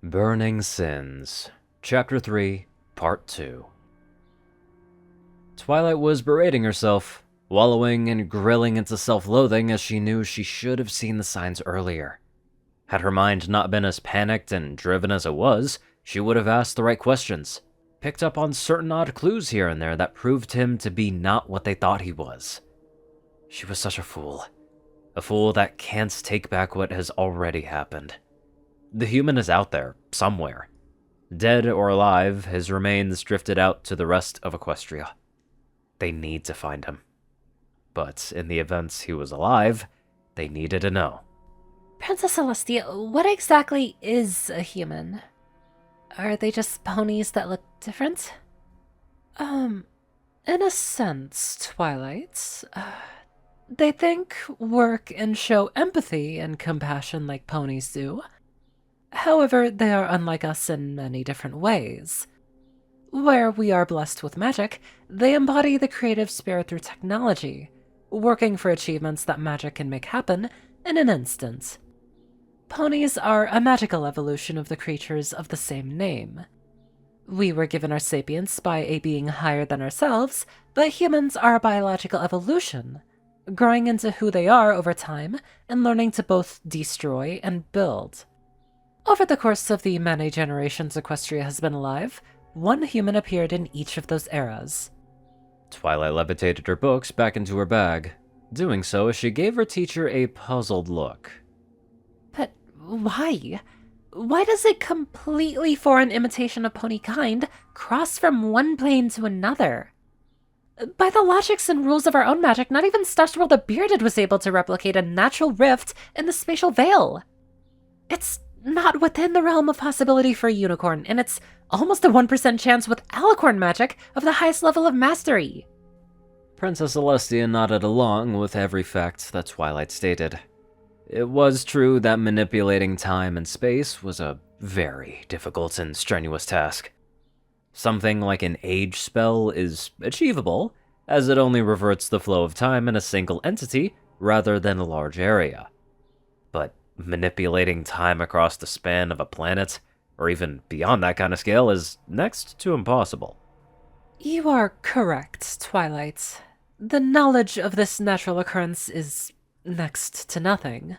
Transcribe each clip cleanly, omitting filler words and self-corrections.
Burning Sins, Chapter 3, Part 2. Twilight was berating herself, wallowing and grilling into self-loathing as she knew she should have seen the signs earlier. Had her mind not been as panicked and driven as it was, she would have asked the right questions, picked up on certain odd clues here and there that proved him to be not what they thought he was. She was such a fool that can't take back what has already happened. The human is out there, somewhere. Dead or alive, his remains drifted out to the rest of Equestria. They need to find him. But in the event he was alive, they needed to know. Princess Celestia, what exactly is a human? Are they just ponies that look different? In a sense, Twilight. They think, work, and show empathy and compassion like ponies do. However, they are unlike us in many different ways. Where we are blessed with magic, they embody the creative spirit through technology, working for achievements that magic can make happen in an instant. Ponies are a magical evolution of the creatures of the same name. We were given our sapience by a being higher than ourselves, but humans are a biological evolution, growing into who they are over time and learning to both destroy and build. Over the course of the many generations Equestria has been alive, one human appeared in each of those eras. Twilight levitated her books back into her bag, doing so as she gave her teacher a puzzled look. But why? Why does a completely foreign imitation of pony kind cross from one plane to another? By the logics and rules of our own magic, not even Star's the Bearded was able to replicate a natural rift in the spatial veil. It's not within the realm of possibility for a unicorn, and it's almost a 1% chance with alicorn magic of the highest level of mastery. Princess Celestia nodded along with every fact that Twilight stated. It was true that manipulating time and space was a very difficult and strenuous task. Something like an age spell is achievable, as it only reverts the flow of time in a single entity rather than a large area. But manipulating time across the span of a planet, or even beyond that kind of scale, is next to impossible. You are correct, Twilight. The knowledge of this natural occurrence is next to nothing.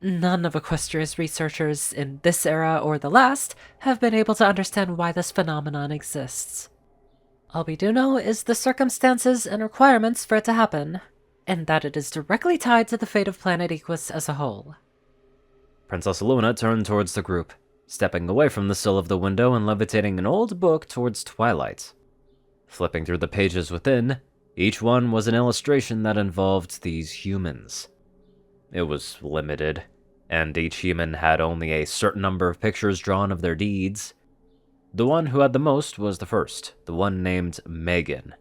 None of Equestria's researchers in this era or the last have been able to understand why this phenomenon exists. All we do know is the circumstances and requirements for it to happen, and that it is directly tied to the fate of planet Equus as a whole. Princess Luna turned towards the group, stepping away from the sill of the window and levitating an old book towards Twilight. Flipping through the pages within, each one was an illustration that involved these humans. It was limited, and each human had only a certain number of pictures drawn of their deeds. The one who had the most was the first, the one named Megan.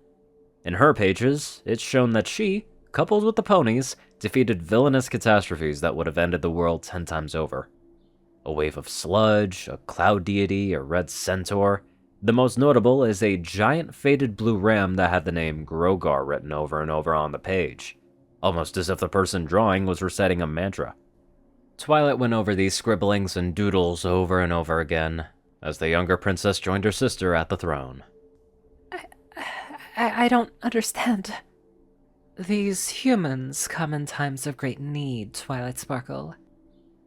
In her pages, it's shown that she, coupled with the ponies, defeated villainous catastrophes that would have ended the world 10 times over. A wave of sludge, a cloud deity, a red centaur. The most notable is a giant faded blue ram that had the name Grogar written over and over on the page, almost as if the person drawing was reciting a mantra. Twilight went over these scribblings and doodles over and over again, as the younger princess joined her sister at the throne. I don't understand. These humans come in times of great need, Twilight Sparkle.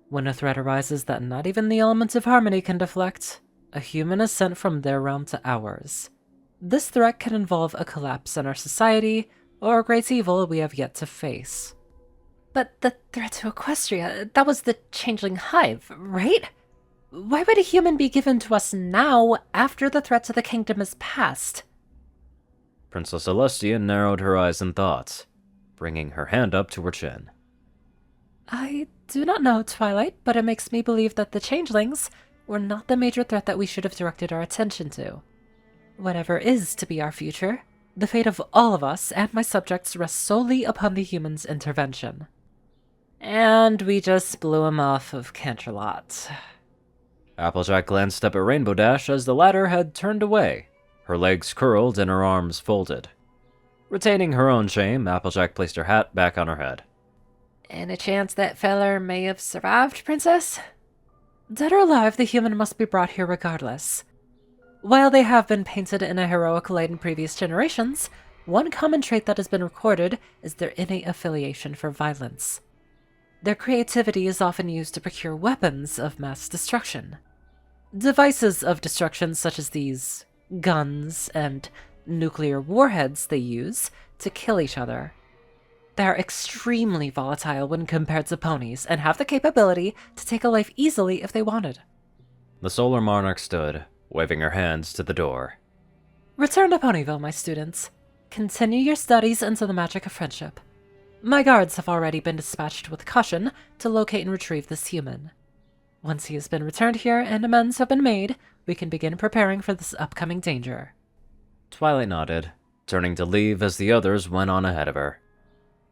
When a threat arises that not even the elements of harmony can deflect, a human is sent from their realm to ours. This threat can involve a collapse in our society, or a great evil we have yet to face. But the threat to Equestria, that was the Changeling Hive, right? Why would a human be given to us now, after the threat to the kingdom is past? Princess Celestia narrowed her eyes in thought, bringing her hand up to her chin. I do not know, Twilight, but it makes me believe that the Changelings were not the major threat that we should have directed our attention to. Whatever is to be our future, the fate of all of us and my subjects rests solely upon the humans' intervention. And we just blew him off of Canterlot. Applejack glanced up at Rainbow Dash as the latter had turned away, her legs curled and her arms folded. Retaining her own shame, Applejack placed her hat back on her head. Any chance that feller may have survived, Princess? Dead or alive, the human must be brought here regardless. While they have been painted in a heroic light in previous generations, one common trait that has been recorded is their innate affiliation for violence. Their creativity is often used to procure weapons of mass destruction. Devices of destruction such as these guns and nuclear warheads they use to kill each other. They are extremely volatile when compared to ponies and have the capability to take a life easily if they wanted. The Solar Monarch stood, waving her hands to the door. Return to Ponyville, my students. Continue your studies into the magic of friendship. My guards have already been dispatched with caution to locate and retrieve this human. Once he has been returned here and amends have been made, we can begin preparing for this upcoming danger. Twilight nodded, turning to leave as the others went on ahead of her.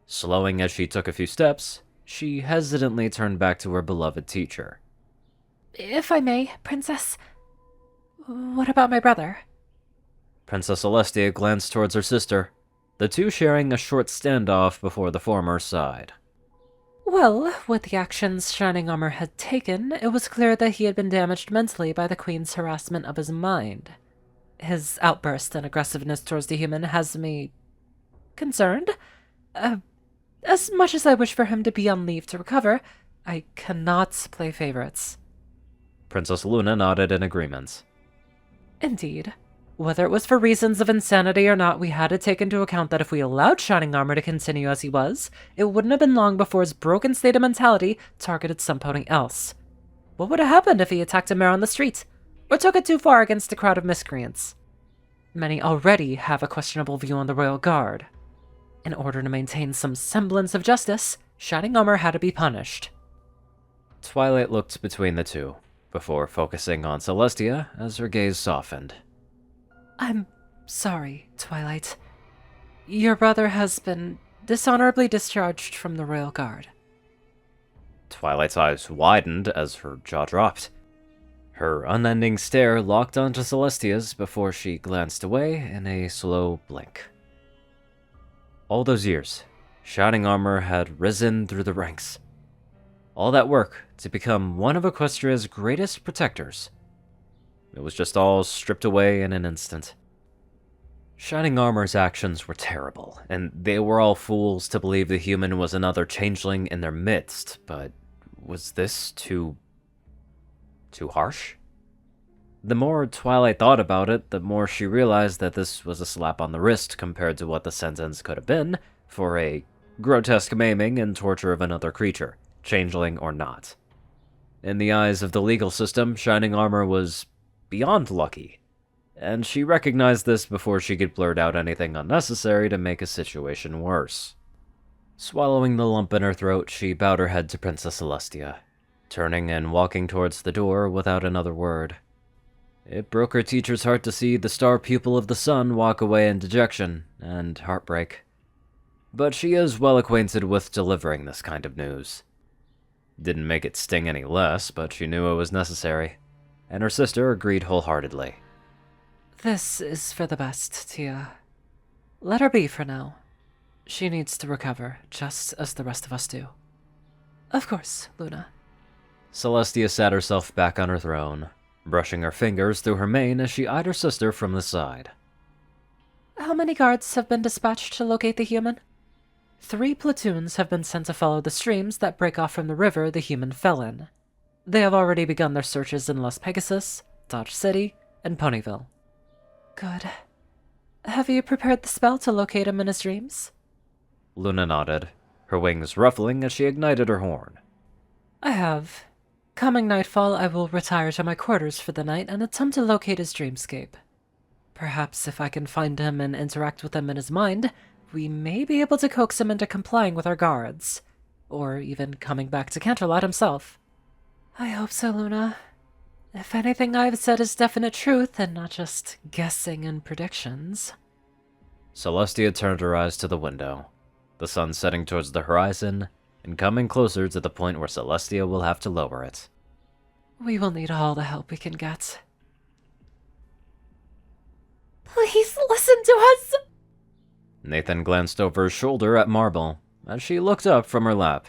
Slowing as she took a few steps, she hesitantly turned back to her beloved teacher. If I may, Princess, what about my brother? Princess Celestia glanced towards her sister, the two sharing a short standoff before the former sighed. Well, with the actions Shining Armor had taken, it was clear that he had been damaged mentally by the Queen's harassment of his mind. His outburst and aggressiveness towards the human has me concerned. As much as I wish for him to be on leave to recover, I cannot play favorites. Princess Luna nodded in agreement. Indeed. Whether it was for reasons of insanity or not, we had to take into account that if we allowed Shining Armor to continue as he was, it wouldn't have been long before his broken state of mentality targeted somebody else. What would have happened if he attacked a mare on the street, or took it too far against a crowd of miscreants? Many already have a questionable view on the Royal Guard. In order to maintain some semblance of justice, Shining Armor had to be punished. Twilight looked between the two, before focusing on Celestia as her gaze softened. I'm sorry, Twilight. Your brother has been dishonorably discharged from the Royal Guard. Twilight's eyes widened as her jaw dropped. Her unending stare locked onto Celestia's before she glanced away in a slow blink. All those years, Shining Armor had risen through the ranks. All that work to become one of Equestria's greatest protectors. It was just all stripped away in an instant. Shining Armor's actions were terrible, and they were all fools to believe the human was another changeling in their midst, but was this too harsh? The more Twilight thought about it, the more she realized that this was a slap on the wrist compared to what the sentence could have been for a grotesque maiming and torture of another creature, changeling or not. In the eyes of the legal system, Shining Armor was beyond lucky, and she recognized this before she could blurt out anything unnecessary to make a situation worse. Swallowing the lump in her throat, she bowed her head to Princess Celestia, turning and walking towards the door without another word. It broke her teacher's heart to see the star pupil of the sun walk away in dejection and heartbreak. But she is well acquainted with delivering this kind of news. Didn't make it sting any less, but she knew it was necessary, and her sister agreed wholeheartedly. This is for the best, Tia. Let her be for now. She needs to recover, just as the rest of us do. Of course, Luna. Celestia sat herself back on her throne, brushing her fingers through her mane as she eyed her sister from the side. How many guards have been dispatched to locate the human? 3 platoons have been sent to follow the streams that break off from the river the human fell in. They have already begun their searches in Las Pegasus, Dodge City, and Ponyville. Good. Have you prepared the spell to locate him in his dreams? Luna nodded, her wings ruffling as she ignited her horn. I have. Coming nightfall, I will retire to my quarters for the night and attempt to locate his dreamscape. Perhaps if I can find him and interact with him in his mind, we may be able to coax him into complying with our guards, or even coming back to Canterlot himself. I hope so, Luna. If anything I've said is definite truth and not just guessing and predictions. Celestia turned her eyes to the window, the sun setting towards the horizon and coming closer to the point where Celestia will have to lower it. We will need all the help we can get. Please listen to us! Nathan glanced over his shoulder at Marble as she looked up from her lap.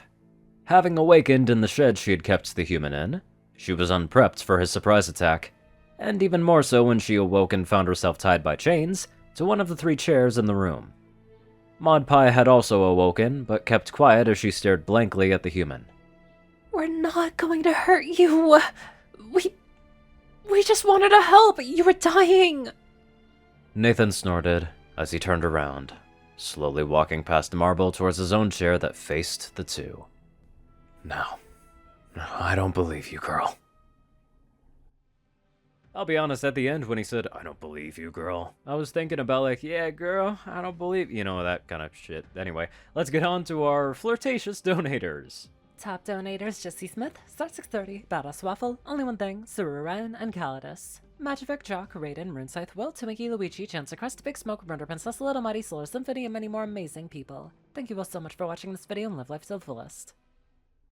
Having awakened in the shed she had kept the human in, She was unprepped for his surprise attack, and even more so when she awoke and found herself tied by chains to one of the 3 chairs in the room. Maud Pie had also awoken, but kept quiet as she stared blankly at the human. We're not going to hurt you. We just wanted to help. You were dying. Nathan snorted as he turned around, slowly walking past Marble towards his own chair that faced the 2. No, I don't believe you, girl. I'll be honest, at the end when he said, I don't believe you, girl, I was thinking about like, yeah, girl, I don't believe, that kind of shit. Anyway, let's get on to our flirtatious donators. Top donators: Jessie Smith, Star 630, BadassWaffle, Only One Thing, Ceru, Orion, and Caladis. Magivic, Jock, Rayden, Runescythe, Will, Timothy, Luigi, Chancer Crest, Big Smoke, Murder Princess, Little Mighty, Solar Symphony, and many more amazing people. Thank you all so much for watching this video and live life to the fullest.